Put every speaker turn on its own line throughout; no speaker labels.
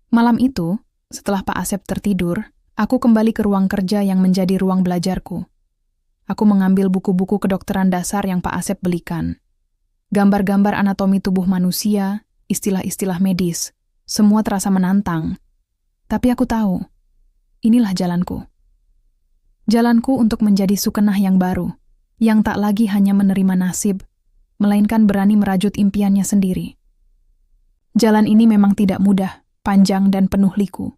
Malam itu, setelah Pak Asep tertidur, aku kembali ke ruang kerja yang menjadi ruang belajarku. Aku mengambil buku-buku kedokteran dasar yang Pak Asep belikan. Gambar-gambar anatomi tubuh manusia, istilah-istilah medis, semua terasa menantang. Tapi aku tahu, inilah jalanku. Jalanku untuk menjadi Sukenah yang baru, yang tak lagi hanya menerima nasib, melainkan berani merajut impiannya sendiri. Jalan ini memang tidak mudah, panjang dan penuh liku.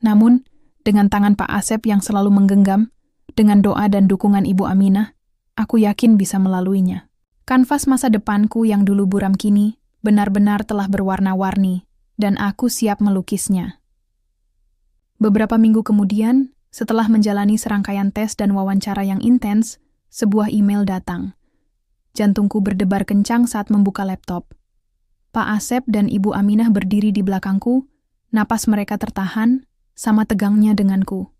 Namun, dengan tangan Pak Asep yang selalu menggenggam, dengan doa dan dukungan Ibu Aminah, aku yakin bisa melaluinya. Kanvas masa depanku yang dulu buram kini, benar-benar telah berwarna-warni, dan aku siap melukisnya. Beberapa minggu kemudian, setelah menjalani serangkaian tes dan wawancara yang intens, sebuah email datang. Jantungku berdebar kencang saat membuka laptop. Pak Asep dan Ibu Aminah berdiri di belakangku, napas mereka tertahan, sama tegangnya denganku.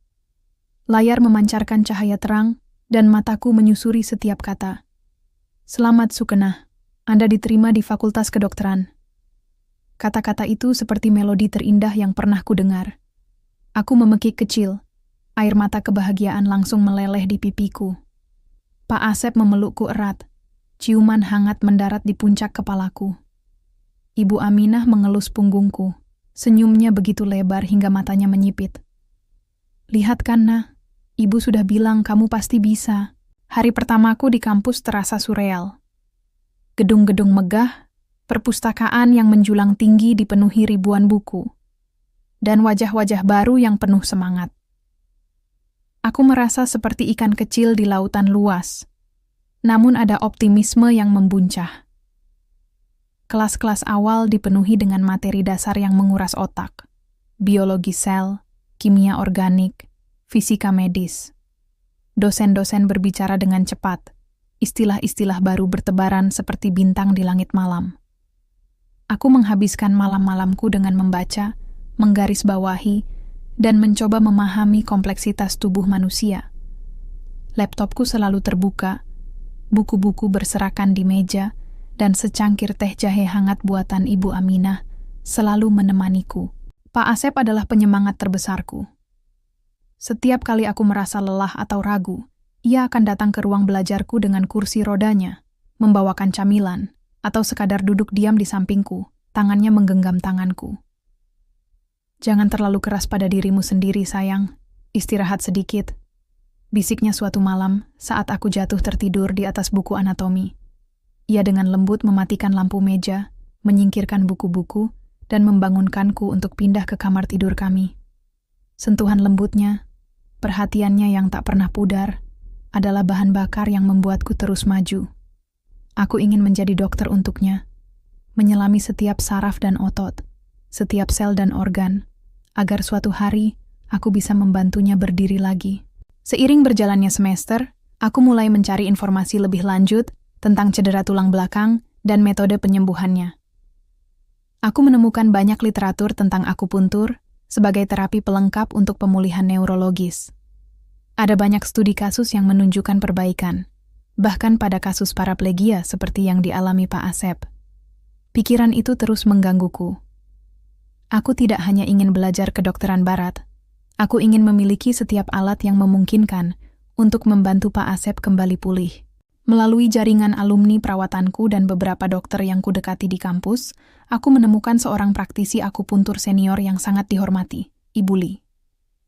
Layar memancarkan cahaya terang, dan mataku menyusuri setiap kata. Selamat Sukenah, Anda diterima di Fakultas Kedokteran. Kata-kata itu seperti melodi terindah yang pernah kudengar. Aku memekik kecil, air mata kebahagiaan langsung meleleh di pipiku. Pak Asep memelukku erat, ciuman hangat mendarat di puncak kepalaku. Ibu Aminah mengelus punggungku, senyumnya begitu lebar hingga matanya menyipit. Lihat kan, Nah, Ibu sudah bilang kamu pasti bisa. Hari pertamaku di kampus terasa surreal. Gedung-gedung megah, perpustakaan yang menjulang tinggi dipenuhi ribuan buku, dan wajah-wajah baru yang penuh semangat. Aku merasa seperti ikan kecil di lautan luas, namun ada optimisme yang membuncah. Kelas-kelas awal dipenuhi dengan materi dasar yang menguras otak, biologi sel, kimia organik, fisika medis. Dosen-dosen berbicara dengan cepat, istilah-istilah baru bertebaran seperti bintang di langit malam. Aku menghabiskan malam-malamku dengan membaca, menggarisbawahi, dan mencoba memahami kompleksitas tubuh manusia. Laptopku selalu terbuka, buku-buku berserakan di meja, dan secangkir teh jahe hangat buatan Ibu Aminah selalu menemaniku. Pak Asep adalah penyemangat terbesarku. Setiap kali aku merasa lelah atau ragu, ia akan datang ke ruang belajarku dengan kursi rodanya, membawakan camilan, atau sekadar duduk diam di sampingku, tangannya menggenggam tanganku. Jangan terlalu keras pada dirimu sendiri, sayang. Istirahat sedikit. Bisiknya suatu malam saat aku jatuh tertidur di atas buku anatomi. Ia dengan lembut mematikan lampu meja, menyingkirkan buku-buku, dan membangunkanku untuk pindah ke kamar tidur kami. Sentuhan lembutnya, perhatiannya yang tak pernah pudar, adalah bahan bakar yang membuatku terus maju. Aku ingin menjadi dokter untuknya, menyelami setiap saraf dan otot, setiap sel dan organ, agar suatu hari aku bisa membantunya berdiri lagi. Seiring berjalannya semester, aku mulai mencari informasi lebih lanjut tentang cedera tulang belakang dan metode penyembuhannya. Aku menemukan banyak literatur tentang akupuntur sebagai terapi pelengkap untuk pemulihan neurologis. Ada banyak studi kasus yang menunjukkan perbaikan, bahkan pada kasus paraplegia seperti yang dialami Pak Asep. Pikiran itu terus menggangguku. Aku tidak hanya ingin belajar kedokteran barat, aku ingin memiliki setiap alat yang memungkinkan untuk membantu Pak Asep kembali pulih. Melalui jaringan alumni perawatanku dan beberapa dokter yang kudekati di kampus, aku menemukan seorang praktisi akupuntur senior yang sangat dihormati, Ibu Li.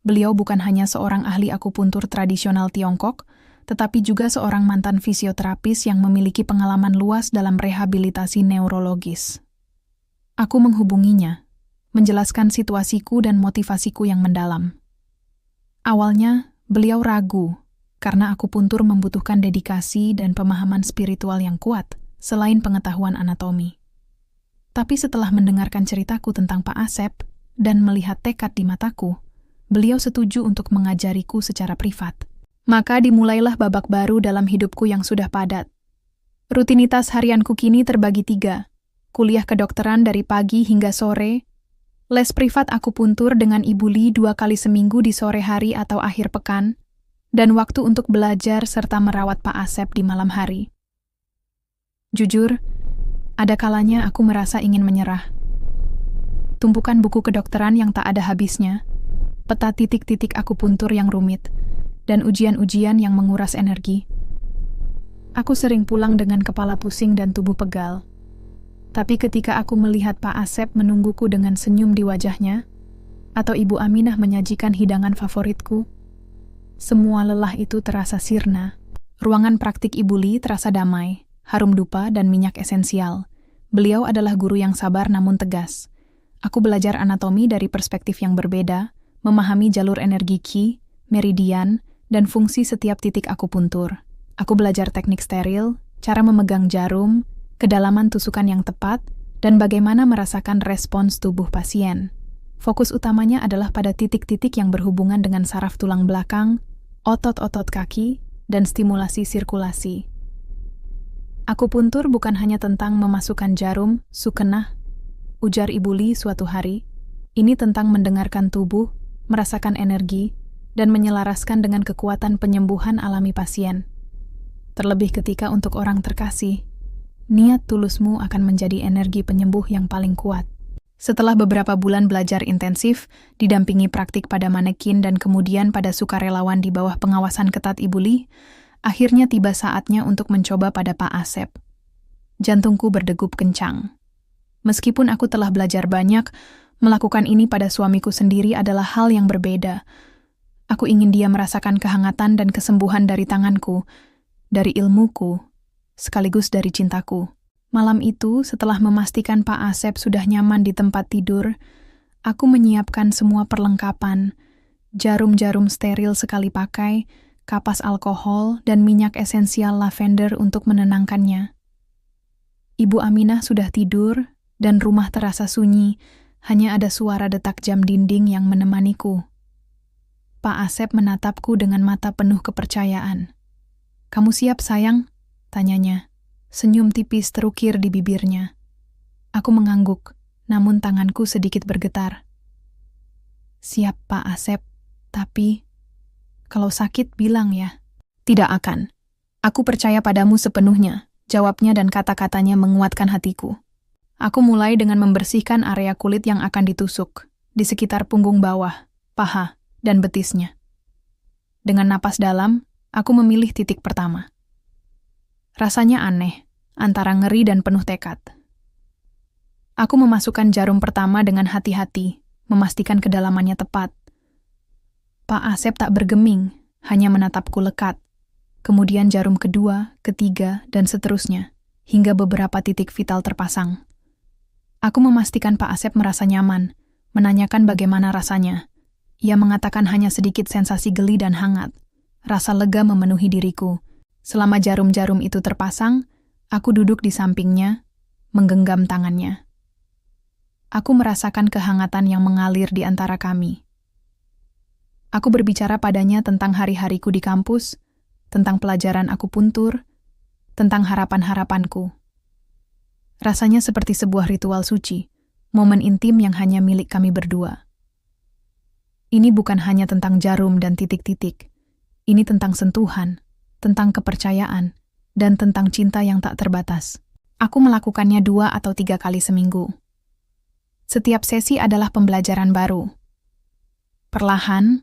Beliau bukan hanya seorang ahli akupuntur tradisional Tiongkok, tetapi juga seorang mantan fisioterapis yang memiliki pengalaman luas dalam rehabilitasi neurologis. Aku menghubunginya, menjelaskan situasiku dan motivasiku yang mendalam. Awalnya, beliau ragu, karena akupuntur membutuhkan dedikasi dan pemahaman spiritual yang kuat, selain pengetahuan anatomi. Tapi setelah mendengarkan ceritaku tentang Pak Asep dan melihat tekad di mataku, beliau setuju untuk mengajariku secara privat. Maka dimulailah babak baru dalam hidupku yang sudah padat. Rutinitas harianku kini terbagi 3, kuliah kedokteran dari pagi hingga sore, les privat akupuntur dengan Ibu Li 2 kali seminggu di sore hari atau akhir pekan, dan waktu untuk belajar serta merawat Pak Asep di malam hari. Jujur, ada kalanya aku merasa ingin menyerah. tumpukan buku kedokteran yang tak ada habisnya, peta titik-titik akupuntur yang rumit, dan ujian-ujian yang menguras energi. Aku sering pulang dengan kepala pusing dan tubuh pegal. Tapi ketika aku melihat Pak Asep menungguku dengan senyum di wajahnya, atau Ibu Aminah menyajikan hidangan favoritku, semua lelah itu terasa sirna. Ruangan praktik Ibu Li terasa damai, harum dupa dan minyak esensial. Beliau adalah guru yang sabar namun tegas. Aku belajar anatomi dari perspektif yang berbeda, memahami jalur energi Qi, meridian, dan fungsi setiap titik akupuntur. Aku belajar teknik steril, cara memegang jarum, kedalaman tusukan yang tepat, dan bagaimana merasakan respons tubuh pasien. Fokus utamanya adalah pada titik-titik yang berhubungan dengan saraf tulang belakang, otot-otot kaki, dan stimulasi sirkulasi. Akupuntur bukan hanya tentang memasukkan jarum, sukenah, ujar Ibu Li suatu hari. Ini tentang mendengarkan tubuh, merasakan energi, dan menyelaraskan dengan kekuatan penyembuhan alami pasien. Terlebih ketika untuk orang terkasih, niat tulusmu akan menjadi energi penyembuh yang paling kuat. Setelah beberapa bulan belajar intensif, didampingi praktik pada manekin dan kemudian pada sukarelawan di bawah pengawasan ketat Ibu Li, akhirnya tiba saatnya untuk mencoba pada Pak Asep. Jantungku berdegup kencang. Meskipun aku telah belajar banyak, melakukan ini pada suamiku sendiri adalah hal yang berbeda. Aku ingin dia merasakan kehangatan dan kesembuhan dari tanganku, dari ilmuku, sekaligus dari cintaku. Malam itu, setelah memastikan Pak Asep sudah nyaman di tempat tidur, aku menyiapkan semua perlengkapan, jarum-jarum steril sekali pakai, kapas alkohol, dan minyak esensial lavender untuk menenangkannya. Ibu Aminah sudah tidur, dan rumah terasa sunyi, hanya ada suara detak jam dinding yang menemaniku. Pak Asep menatapku dengan mata penuh kepercayaan. "Kamu siap, sayang?" tanyanya. Senyum tipis terukir di bibirnya. Aku mengangguk, namun tanganku sedikit bergetar. "Siap, Pak Asep, tapi kalau sakit bilang ya." "Tidak akan. Aku percaya padamu sepenuhnya," jawabnya dan kata-katanya menguatkan hatiku. Aku mulai dengan membersihkan area kulit yang akan ditusuk, di sekitar punggung bawah, paha, dan betisnya. Dengan napas dalam, aku memilih titik pertama. Rasanya aneh, antara ngeri dan penuh tekad. Aku memasukkan jarum pertama dengan hati-hati, memastikan kedalamannya tepat. Pak Asep tak bergeming, hanya menatapku lekat. Kemudian jarum kedua, ketiga, dan seterusnya, hingga beberapa titik vital terpasang. Aku memastikan Pak Asep merasa nyaman, menanyakan bagaimana rasanya. Ia mengatakan hanya sedikit sensasi geli dan hangat. Rasa lega memenuhi diriku. Selama jarum-jarum itu terpasang, aku duduk di sampingnya, menggenggam tangannya. Aku merasakan kehangatan yang mengalir di antara kami. Aku berbicara padanya tentang hari-hariku di kampus, tentang pelajaran akupuntur, tentang harapan-harapanku. Rasanya seperti sebuah ritual suci, momen intim yang hanya milik kami berdua. Ini bukan hanya tentang jarum dan titik-titik. Ini tentang sentuhan, tentang kepercayaan, dan tentang cinta yang tak terbatas. Aku melakukannya 2 atau 3 kali seminggu. Setiap sesi adalah pembelajaran baru. Perlahan,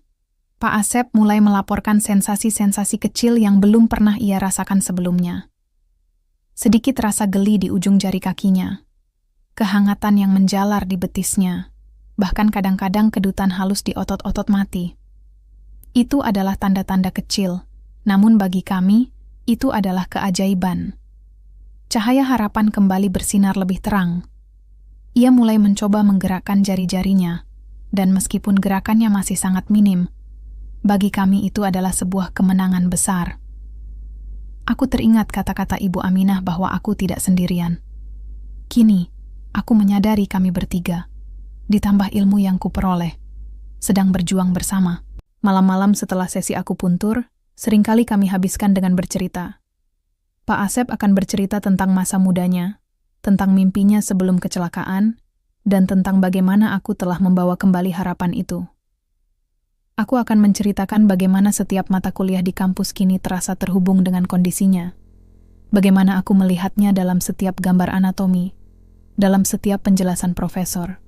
Pak Asep mulai melaporkan sensasi-sensasi kecil yang belum pernah ia rasakan sebelumnya. Sedikit rasa geli di ujung jari kakinya, kehangatan yang menjalar di betisnya, bahkan kadang-kadang kedutan halus di otot-otot mati. Itu adalah tanda-tanda kecil, namun bagi kami, itu adalah keajaiban. Cahaya harapan kembali bersinar lebih terang. Ia mulai mencoba menggerakkan jari-jarinya, dan meskipun gerakannya masih sangat minim, bagi kami itu adalah sebuah kemenangan besar. Aku teringat kata-kata Ibu Aminah bahwa aku tidak sendirian. Kini, aku menyadari kami bertiga, ditambah ilmu yang kuperoleh, sedang berjuang bersama. Malam-malam setelah sesi akupuntur, seringkali kami habiskan dengan bercerita. Pak Asep akan bercerita tentang masa mudanya, tentang mimpinya sebelum kecelakaan, dan tentang bagaimana aku telah membawa kembali harapan itu. Aku akan menceritakan bagaimana setiap mata kuliah di kampus kini terasa terhubung dengan kondisinya. Bagaimana aku melihatnya dalam setiap gambar anatomi, dalam setiap penjelasan profesor.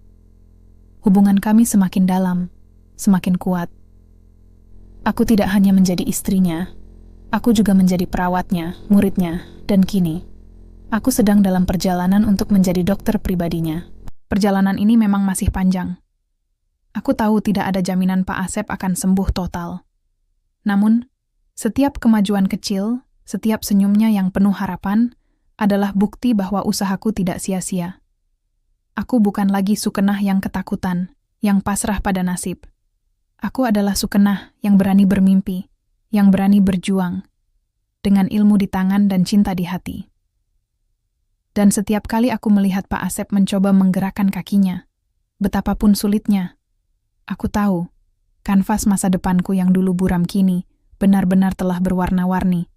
Hubungan kami semakin dalam, semakin kuat. Aku tidak hanya menjadi istrinya, aku juga menjadi perawatnya, muridnya, dan kini, aku sedang dalam perjalanan untuk menjadi dokter pribadinya. Perjalanan ini memang masih panjang. Aku tahu tidak ada jaminan Pak Asep akan sembuh total. Namun, setiap kemajuan kecil, setiap senyumnya yang penuh harapan, adalah bukti bahwa usahaku tidak sia-sia. Aku bukan lagi Sukenah yang ketakutan, yang pasrah pada nasib. Aku adalah Sukenah yang berani bermimpi, yang berani berjuang, dengan ilmu di tangan dan cinta di hati. Dan setiap kali aku melihat Pak Asep mencoba menggerakkan kakinya, betapapun sulitnya, aku tahu, kanvas masa depanku yang dulu buram kini, benar-benar telah berwarna-warni.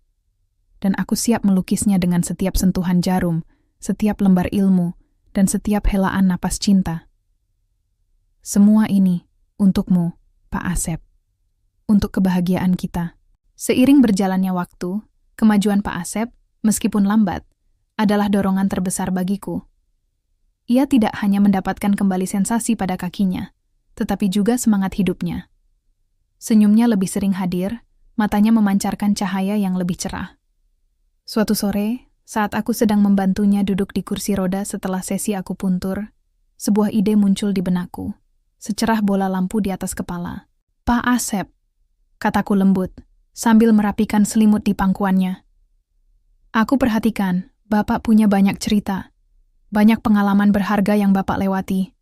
Dan aku siap melukisnya dengan setiap sentuhan jarum, setiap lembar ilmu, dan setiap helaan napas cinta. Semua ini untukmu, Pak Asep. Untuk kebahagiaan kita. Seiring berjalannya waktu, kemajuan Pak Asep, meskipun lambat, adalah dorongan terbesar bagiku. Ia tidak hanya mendapatkan kembali sensasi pada kakinya, tetapi juga semangat hidupnya. Senyumnya lebih sering hadir, matanya memancarkan cahaya yang lebih cerah. Suatu sore, saat aku sedang membantunya duduk di kursi roda setelah sesi akupuntur, sebuah ide muncul di benakku, secerah bola lampu di atas kepala. Pak Asep, kataku lembut, sambil merapikan selimut di pangkuannya. Aku perhatikan, Bapak punya banyak cerita, banyak pengalaman berharga yang Bapak lewati.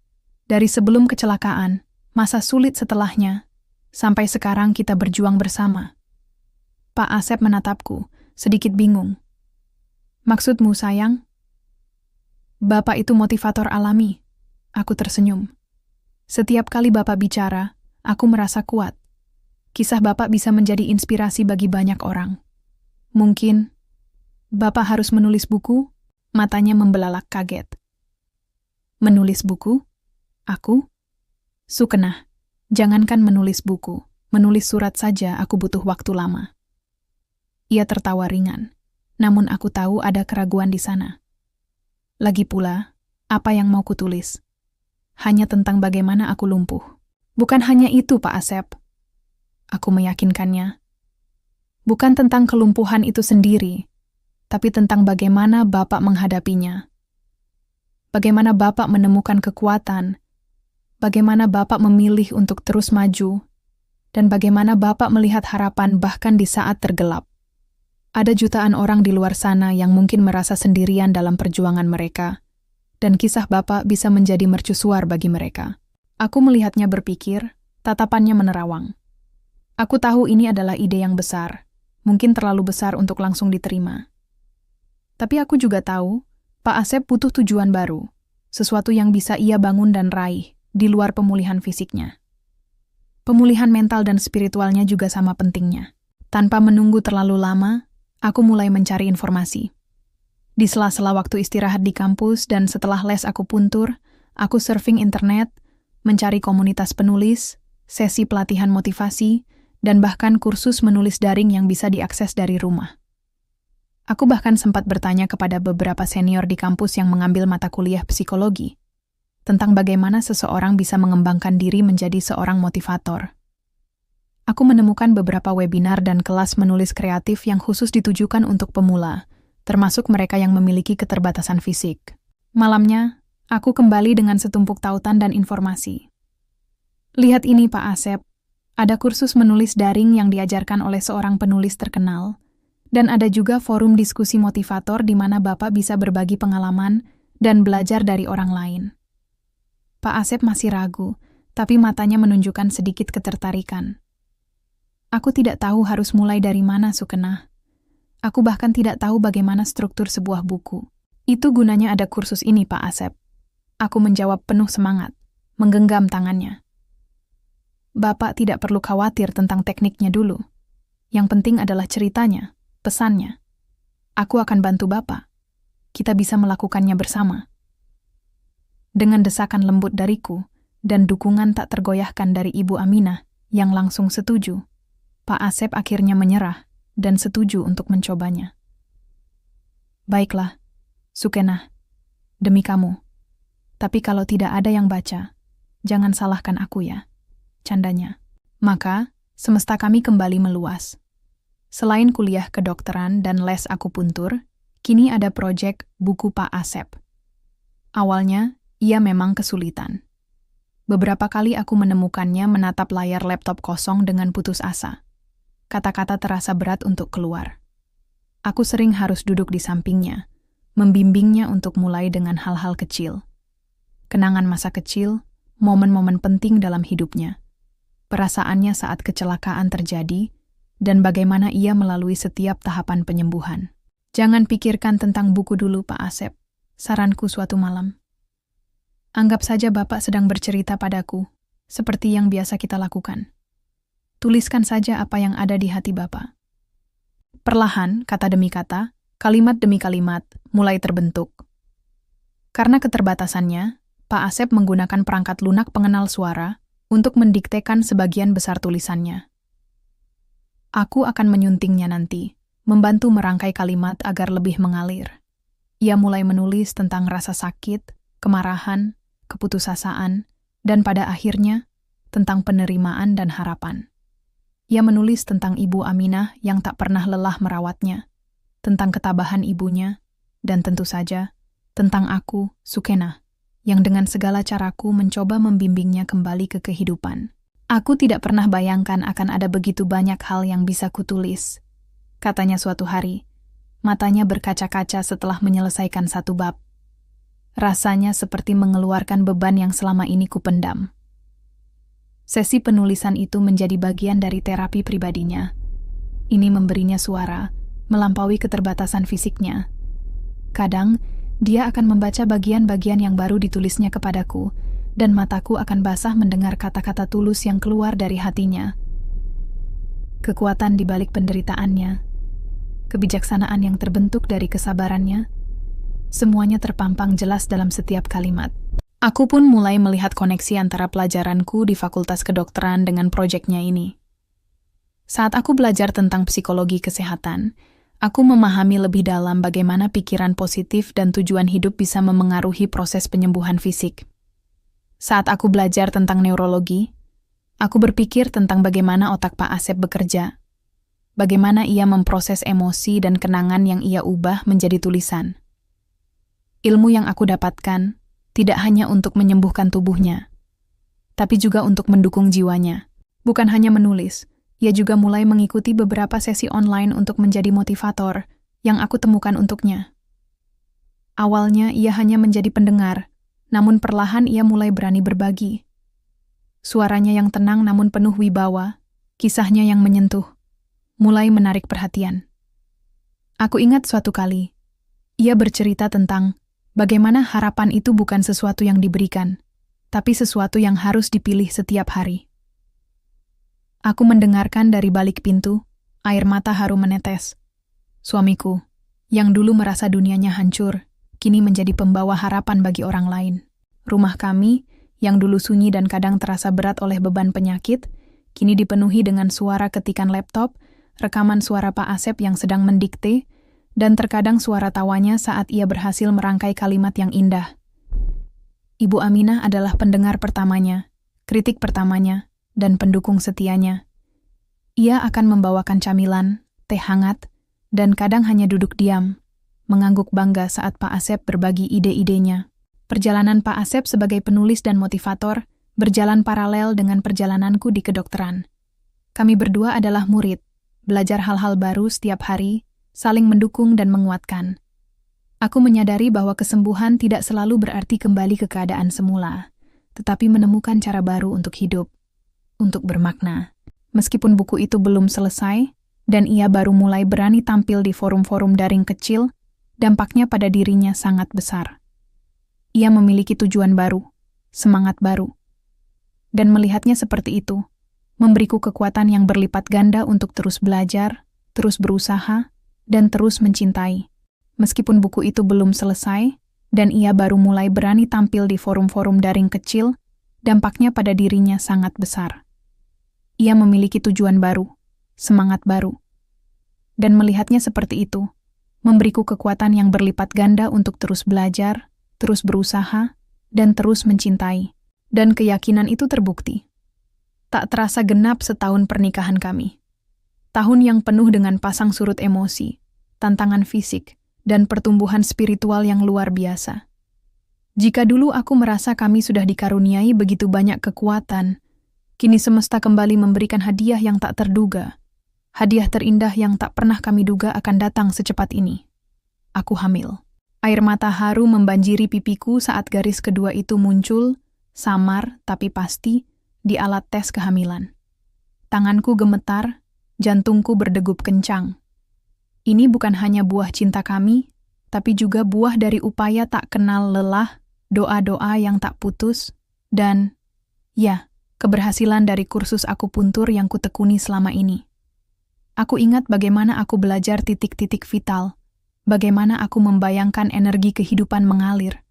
Dari sebelum kecelakaan, masa sulit setelahnya, sampai sekarang kita berjuang bersama. Pak Asep menatapku, sedikit bingung. Maksudmu, sayang? Bapak itu motivator alami. Aku tersenyum. Setiap kali Bapak bicara, aku merasa kuat. Kisah Bapak bisa menjadi inspirasi bagi banyak orang. Mungkin, Bapak harus menulis buku? Matanya membelalak kaget. Menulis buku? Aku? Sukenah, jangankan menulis buku, menulis surat saja aku butuh waktu lama. Ia tertawa ringan, namun aku tahu ada keraguan di sana. Lagi pula, apa yang mau kutulis? Hanya tentang bagaimana aku lumpuh. Bukan hanya itu, Pak Asep. Aku meyakinkannya. Bukan tentang kelumpuhan itu sendiri, tapi tentang bagaimana Bapak menghadapinya. Bagaimana Bapak menemukan kekuatan, bagaimana Bapak memilih untuk terus maju, dan bagaimana Bapak melihat harapan bahkan di saat tergelap. Ada jutaan orang di luar sana yang mungkin merasa sendirian dalam perjuangan mereka, dan kisah Bapak bisa menjadi mercusuar bagi mereka. Aku melihatnya berpikir, tatapannya menerawang. Aku tahu ini adalah ide yang besar, mungkin terlalu besar untuk langsung diterima. Tapi aku juga tahu, Pak Asep butuh tujuan baru, sesuatu yang bisa ia bangun dan raih, di luar pemulihan fisiknya. Pemulihan mental dan spiritualnya juga sama pentingnya. Tanpa menunggu terlalu lama, aku mulai mencari informasi. Di sela-sela waktu istirahat di kampus dan setelah les akupuntur, aku surfing internet, mencari komunitas penulis, sesi pelatihan motivasi, dan bahkan kursus menulis daring yang bisa diakses dari rumah. Aku bahkan sempat bertanya kepada beberapa senior di kampus yang mengambil mata kuliah psikologi, tentang bagaimana seseorang bisa mengembangkan diri menjadi seorang motivator. Aku menemukan beberapa webinar dan kelas menulis kreatif yang khusus ditujukan untuk pemula, termasuk mereka yang memiliki keterbatasan fisik. Malamnya, aku kembali dengan setumpuk tautan dan informasi. Lihat ini, Pak Asep. Ada kursus menulis daring yang diajarkan oleh seorang penulis terkenal, dan ada juga forum diskusi motivator di mana Bapak bisa berbagi pengalaman dan belajar dari orang lain. Pak Asep masih ragu, tapi matanya menunjukkan sedikit ketertarikan. Aku tidak tahu harus mulai dari mana, Sukenah. Aku bahkan tidak tahu bagaimana struktur sebuah buku. Itu gunanya ada kursus ini, Pak Asep. Aku menjawab penuh semangat, menggenggam tangannya. Bapak tidak perlu khawatir tentang tekniknya dulu. Yang penting adalah ceritanya, pesannya. Aku akan bantu Bapak. Kita bisa melakukannya bersama. Dengan desakan lembut dariku dan dukungan tak tergoyahkan dari Ibu Aminah yang langsung setuju, Pak Asep akhirnya menyerah dan setuju untuk mencobanya. Baiklah, Sukenah, demi kamu. Tapi kalau tidak ada yang baca, Jangan salahkan aku ya, candanya. Maka, semesta kami kembali meluas. Selain kuliah kedokteran dan les akupuntur, kini ada proyek buku Pak Asep. Awalnya, ia memang kesulitan. Beberapa kali aku menemukannya menatap layar laptop kosong dengan putus asa. Kata-kata terasa berat untuk keluar. Aku sering harus duduk di sampingnya, membimbingnya untuk mulai dengan hal-hal kecil. Kenangan masa kecil, momen-momen penting dalam hidupnya. Perasaannya saat kecelakaan terjadi, dan bagaimana ia melalui setiap tahapan penyembuhan. Jangan pikirkan tentang buku dulu, Pak Asep, saranku suatu malam. Anggap saja Bapak sedang bercerita padaku, seperti yang biasa kita lakukan. Tuliskan saja apa yang ada di hati Bapak. Perlahan, kata demi kata, kalimat demi kalimat, mulai terbentuk. Karena keterbatasannya, Pak Asep menggunakan perangkat lunak pengenal suara untuk mendiktekan sebagian besar tulisannya. Aku akan menyuntingnya nanti, membantu merangkai kalimat agar lebih mengalir. Ia mulai menulis tentang rasa sakit, kemarahan, keputusasaan, dan pada akhirnya, tentang penerimaan dan harapan. Ia menulis tentang Ibu Aminah yang tak pernah lelah merawatnya, tentang ketabahan ibunya, dan tentu saja, tentang aku, Sukena, yang dengan segala caraku mencoba membimbingnya kembali ke kehidupan. Aku tidak pernah bayangkan akan ada begitu banyak hal yang bisa kutulis, katanya suatu hari. Matanya berkaca-kaca setelah menyelesaikan satu bab. Rasanya seperti mengeluarkan beban yang selama ini kupendam. Sesi penulisan itu menjadi bagian dari terapi pribadinya. Ini memberinya suara, melampaui keterbatasan fisiknya. Kadang, dia akan membaca bagian-bagian yang baru ditulisnya kepadaku, dan mataku akan basah mendengar kata-kata tulus yang keluar dari hatinya. Kekuatan di balik penderitaannya, kebijaksanaan yang terbentuk dari kesabarannya, semuanya terpampang jelas dalam setiap kalimat. Aku pun mulai melihat koneksi antara pelajaranku di Fakultas Kedokteran dengan proyeknya ini. Saat aku belajar tentang psikologi kesehatan, aku memahami lebih dalam bagaimana pikiran positif dan tujuan hidup bisa memengaruhi proses penyembuhan fisik. Saat aku belajar tentang neurologi, aku berpikir tentang bagaimana otak Pak Asep bekerja, bagaimana ia memproses emosi dan kenangan yang ia ubah menjadi tulisan. Ilmu yang aku dapatkan tidak hanya untuk menyembuhkan tubuhnya, tapi juga untuk mendukung jiwanya. Bukan hanya menulis, ia juga mulai mengikuti beberapa sesi online untuk menjadi motivator yang aku temukan untuknya. Awalnya ia hanya menjadi pendengar, namun perlahan ia mulai berani berbagi. Suaranya yang tenang namun penuh wibawa, kisahnya yang menyentuh, mulai menarik perhatian. Aku ingat suatu kali, ia bercerita tentang bagaimana harapan itu bukan sesuatu yang diberikan, tapi sesuatu yang harus dipilih setiap hari. Aku mendengarkan dari balik pintu, air mata haru menetes. Suamiku, yang dulu merasa dunianya hancur, kini menjadi pembawa harapan bagi orang lain. Rumah kami, yang dulu sunyi dan kadang terasa berat oleh beban penyakit, kini dipenuhi dengan suara ketikan laptop, rekaman suara Pak Asep yang sedang mendikte, dan terkadang suara tawanya saat ia berhasil merangkai kalimat yang indah. Ibu Aminah adalah pendengar pertamanya, kritik pertamanya, dan pendukung setianya. Ia akan membawakan camilan, teh hangat, dan kadang hanya duduk diam, mengangguk bangga saat Pak Asep berbagi ide-idenya. Perjalanan Pak Asep sebagai penulis dan motivator berjalan paralel dengan perjalananku di kedokteran. Kami berdua adalah murid, belajar hal-hal baru setiap hari, saling mendukung dan menguatkan. Aku menyadari bahwa kesembuhan tidak selalu berarti kembali ke keadaan semula, tetapi menemukan cara baru untuk hidup, untuk bermakna. Meskipun buku itu belum selesai, dan ia baru mulai berani tampil di forum-forum daring kecil, dampaknya pada dirinya sangat besar. Ia memiliki tujuan baru, semangat baru. Dan melihatnya seperti itu, memberiku kekuatan yang berlipat ganda untuk terus belajar, terus berusaha, dan terus mencintai. Meskipun buku itu belum selesai, dan ia baru mulai berani tampil di forum-forum daring kecil, dampaknya pada dirinya sangat besar. Ia memiliki tujuan baru, semangat baru. Dan melihatnya seperti itu, memberiku kekuatan yang berlipat ganda untuk terus belajar, terus berusaha, dan terus mencintai. Dan keyakinan itu terbukti. Tak terasa genap setahun pernikahan kami. Tahun yang penuh dengan pasang surut emosi, tantangan fisik, dan pertumbuhan spiritual yang luar biasa. Jika dulu aku merasa kami sudah dikaruniai begitu banyak kekuatan, kini semesta kembali memberikan hadiah yang tak terduga. Hadiah terindah yang tak pernah kami duga akan datang secepat ini. Aku hamil. Air mata haru membanjiri pipiku saat garis kedua itu muncul, samar tapi pasti, di alat tes kehamilan. Tanganku gemetar, jantungku berdegup kencang. Ini bukan hanya buah cinta kami, tapi juga buah dari upaya tak kenal lelah, doa-doa yang tak putus, dan, ya, keberhasilan dari kursus akupuntur yang kutekuni selama ini. Aku ingat bagaimana aku belajar titik-titik vital, bagaimana aku membayangkan energi kehidupan mengalir.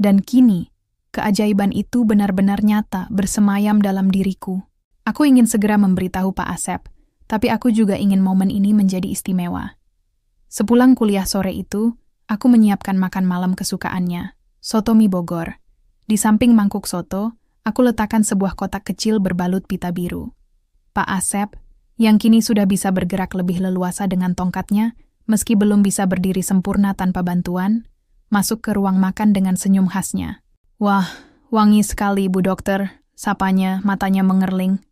Dan kini, keajaiban itu benar-benar nyata bersemayam dalam diriku. Aku ingin segera memberitahu Pak Asep, tapi aku juga ingin momen ini menjadi istimewa. Sepulang kuliah sore itu, aku menyiapkan makan malam kesukaannya, soto mie Bogor. Di samping mangkuk soto, aku letakkan sebuah kotak kecil berbalut pita biru. Pak Asep, yang kini sudah bisa bergerak lebih leluasa dengan tongkatnya, meski belum bisa berdiri sempurna tanpa bantuan, masuk ke ruang makan dengan senyum khasnya. "Wah, wangi sekali, Bu Dokter," sapanya, matanya mengerling.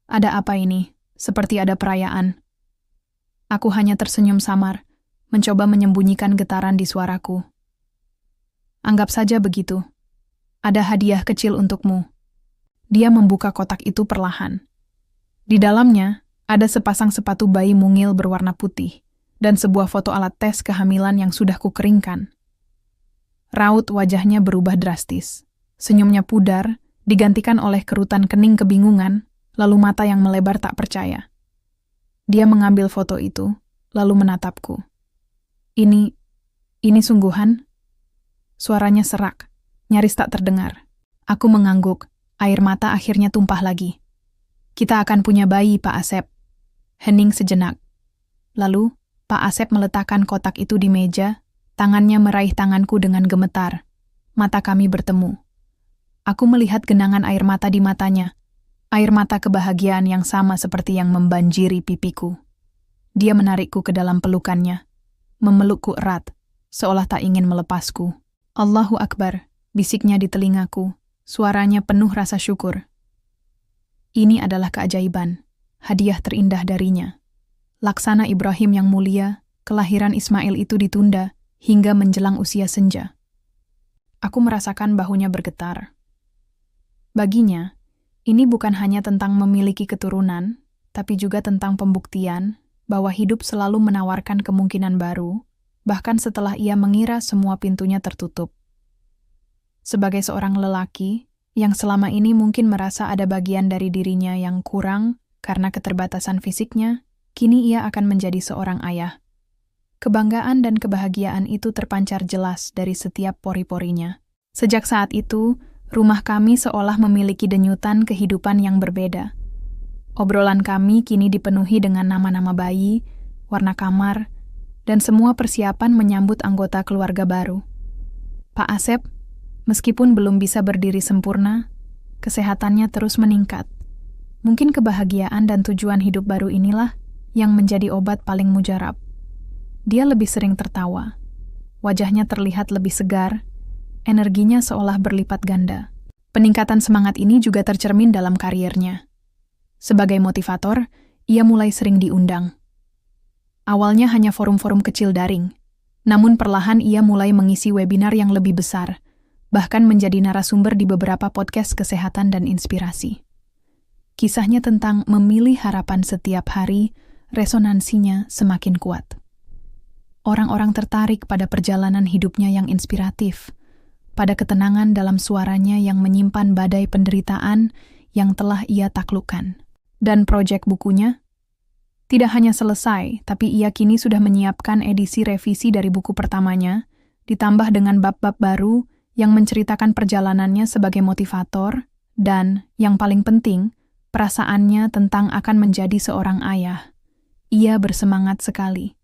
"Ada apa ini? Seperti ada perayaan." Aku hanya tersenyum samar, mencoba menyembunyikan getaran di suaraku. "Anggap saja begitu. Ada hadiah kecil untukmu." Dia membuka kotak itu perlahan. Di dalamnya, ada sepasang sepatu bayi mungil berwarna putih, dan sebuah foto alat tes kehamilan yang sudah kukeringkan. Raut wajahnya berubah drastis. Senyumnya pudar, digantikan oleh kerutan kening kebingungan, lalu mata yang melebar tak percaya. Dia mengambil foto itu, lalu menatapku. Ini sungguhan?" Suaranya serak, nyaris tak terdengar. Aku mengangguk, air mata akhirnya tumpah lagi. "Kita akan punya bayi, Pak Asep." Hening sejenak. Lalu, Pak Asep meletakkan kotak itu di meja, tangannya meraih tanganku dengan gemetar. Mata kami bertemu. Aku melihat genangan air mata di matanya, air mata kebahagiaan yang sama seperti yang membanjiri pipiku. Dia menarikku ke dalam pelukannya, memelukku erat, seolah tak ingin melepasku. "Allahu Akbar," bisiknya di telingaku, suaranya penuh rasa syukur. Ini adalah keajaiban, hadiah terindah darinya. Laksana Ibrahim yang mulia, kelahiran Ismail itu ditunda hingga menjelang usia senja. Aku merasakan bahunya bergetar. Baginya, ini bukan hanya tentang memiliki keturunan, tapi juga tentang pembuktian bahwa hidup selalu menawarkan kemungkinan baru, bahkan setelah ia mengira semua pintunya tertutup. Sebagai seorang lelaki, yang selama ini mungkin merasa ada bagian dari dirinya yang kurang karena keterbatasan fisiknya, kini ia akan menjadi seorang ayah. Kebanggaan dan kebahagiaan itu terpancar jelas dari setiap pori-porinya. Sejak saat itu, rumah kami seolah memiliki denyutan kehidupan yang berbeda. Obrolan kami kini dipenuhi dengan nama-nama bayi, warna kamar, dan semua persiapan menyambut anggota keluarga baru. Pak Asep, meskipun belum bisa berdiri sempurna, kesehatannya terus meningkat. Mungkin kebahagiaan dan tujuan hidup baru inilah yang menjadi obat paling mujarab. Dia lebih sering tertawa. Wajahnya terlihat lebih segar, energinya seolah berlipat ganda. Peningkatan semangat ini juga tercermin dalam kariernya. Sebagai motivator, ia mulai sering diundang. Awalnya hanya forum-forum kecil daring, namun perlahan ia mulai mengisi webinar yang lebih besar, bahkan menjadi narasumber di beberapa podcast kesehatan dan inspirasi. Kisahnya tentang memilih harapan setiap hari, resonansinya semakin kuat. Orang-orang tertarik pada perjalanan hidupnya yang inspiratif, pada ketenangan dalam suaranya yang menyimpan badai penderitaan yang telah ia taklukkan. Dan proyek bukunya? Tidak hanya selesai, tapi ia kini sudah menyiapkan edisi revisi dari buku pertamanya, ditambah dengan bab-bab baru yang menceritakan perjalanannya sebagai motivator, dan, yang paling penting, perasaannya tentang akan menjadi seorang ayah. Ia bersemangat sekali.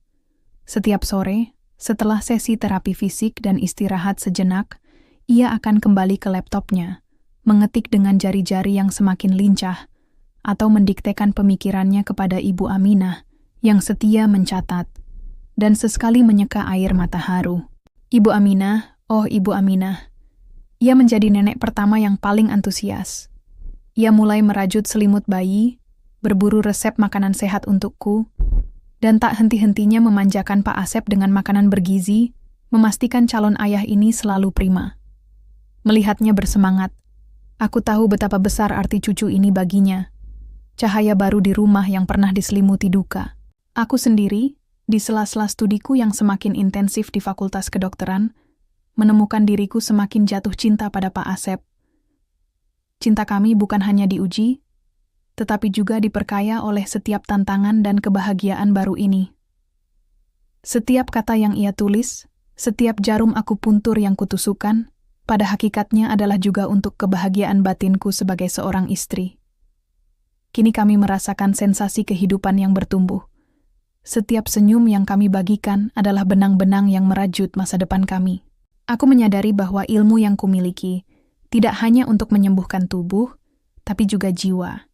Setiap sore, setelah sesi terapi fisik dan istirahat sejenak, ia akan kembali ke laptopnya, mengetik dengan jari-jari yang semakin lincah, atau mendiktekan pemikirannya kepada Ibu Aminah yang setia mencatat, dan sesekali menyeka air mata haru. Ibu Aminah, oh Ibu Aminah. Ia menjadi nenek pertama yang paling antusias. Ia mulai merajut selimut bayi, berburu resep makanan sehat untukku, dan tak henti-hentinya memanjakan Pak Asep dengan makanan bergizi, memastikan calon ayah ini selalu prima. Melihatnya bersemangat, aku tahu betapa besar arti cucu ini baginya. Cahaya baru di rumah yang pernah diselimuti duka. Aku sendiri, di sela-sela studiku yang semakin intensif di Fakultas Kedokteran, menemukan diriku semakin jatuh cinta pada Pak Asep. Cinta kami bukan hanya diuji, tetapi juga diperkaya oleh setiap tantangan dan kebahagiaan baru ini. Setiap kata yang ia tulis, setiap jarum akupuntur yang kutusukan, pada hakikatnya adalah juga untuk kebahagiaan batinku sebagai seorang istri. Kini kami merasakan sensasi kehidupan yang bertumbuh. Setiap senyum yang kami bagikan adalah benang-benang yang merajut masa depan kami. Aku menyadari bahwa ilmu yang kumiliki tidak hanya untuk menyembuhkan tubuh, tapi juga jiwa.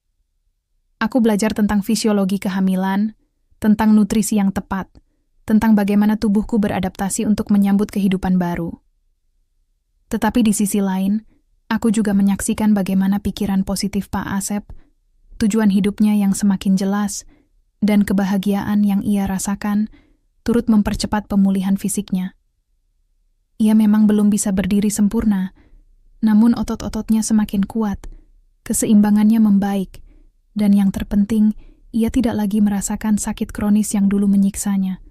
Aku belajar tentang fisiologi kehamilan, tentang nutrisi yang tepat, tentang bagaimana tubuhku beradaptasi untuk menyambut kehidupan baru. Tetapi di sisi lain, aku juga menyaksikan bagaimana pikiran positif Pak Asep, tujuan hidupnya yang semakin jelas, dan kebahagiaan yang ia rasakan turut mempercepat pemulihan fisiknya. Ia memang belum bisa berdiri sempurna, namun otot-ototnya semakin kuat, keseimbangannya membaik, dan yang terpenting, ia tidak lagi merasakan sakit kronis yang dulu menyiksanya.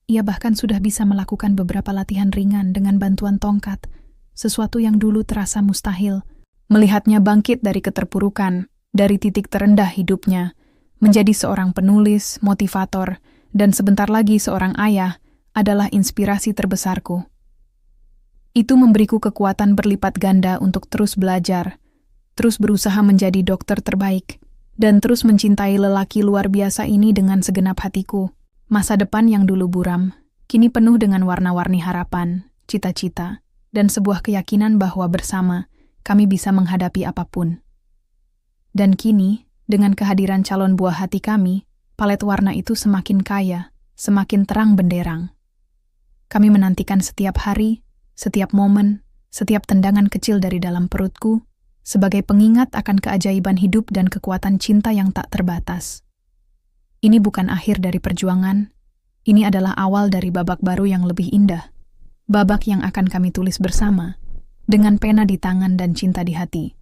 Ia bahkan sudah bisa melakukan beberapa latihan ringan dengan bantuan tongkat, sesuatu yang dulu terasa mustahil. Melihatnya bangkit dari keterpurukan, dari titik terendah hidupnya, menjadi seorang penulis, motivator, dan sebentar lagi seorang ayah, adalah inspirasi terbesarku. Itu memberiku kekuatan berlipat ganda untuk terus belajar, terus berusaha menjadi dokter terbaik, dan terus mencintai lelaki luar biasa ini dengan segenap hatiku. Masa depan yang dulu buram, kini penuh dengan warna-warni harapan, cita-cita, dan sebuah keyakinan bahwa bersama kami bisa menghadapi apapun. Dan kini, dengan kehadiran calon buah hati kami, palet warna itu semakin kaya, semakin terang benderang. Kami menantikan setiap hari, setiap momen, setiap tendangan kecil dari dalam perutku, sebagai pengingat akan keajaiban hidup dan kekuatan cinta yang tak terbatas. Ini bukan akhir dari perjuangan, ini adalah awal dari babak baru yang lebih indah, babak yang akan kami tulis bersama, dengan pena di tangan dan cinta di hati.